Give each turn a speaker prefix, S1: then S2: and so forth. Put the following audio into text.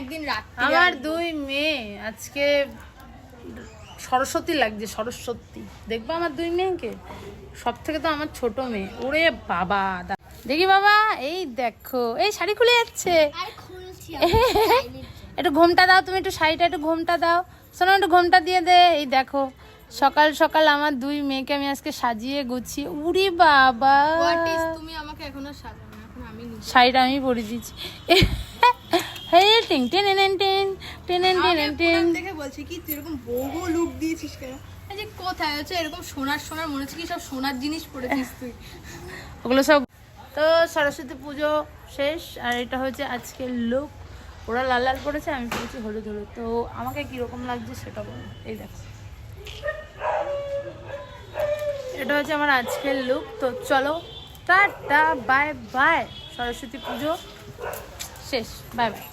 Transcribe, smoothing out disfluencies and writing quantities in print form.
S1: একদিন রাত্রি
S2: আমার দুই মেয়ে আজকে সরস্বতী লাগছে, সরস্বতী। দেখবো আমার দুই মেয়েকে, সব থেকে তো আমার ছোট মেয়ে। ওরে বাবা, দেখি বাবা, এই দেখো, এই শাড়ি খুলে যাচ্ছে। একটু ঘোমটা দাও, তুমি একটু শাড়িটা একটু ঘোমটা দাও, শোনো একটু ঘোমটা দিয়ে দে। এই দেখো সকাল সকাল আমার দুই মেয়েকে আমি আজকে সাজিয়ে গুছিয়ে, উরি বাবা,
S1: তুমি আমাকে এখনো সাজাও না, এখন আমি
S2: শাড়িটা আমি পরে দিচ্ছি। হে টিং ten ten ten ten ten ten.
S1: দেখে বলছি কি তুই এরকম বহু লুক দিয়েছিস কেন? এই যে কোথায় হচ্ছে এরকম সোনার সোনার মনে হচ্ছে কি সব সোনার জিনিস পরেছিস তুই।
S2: ওগুলো সব। তো সরস্বতী পুজো শেষ, আর এটা হচ্ছে আজকের লুক। ওরা লাল লাল পড়েছে, আমি পড়েছি হলুদ হলুদ। তো আমাকে কীরকম লাগছে সেটা বলো। এই দেখো, এটা হচ্ছে আমার আজকের লুক। তো চলো, টাটা, বাই বাই। সরস্বতী পুজো শেষ, বাই বাই।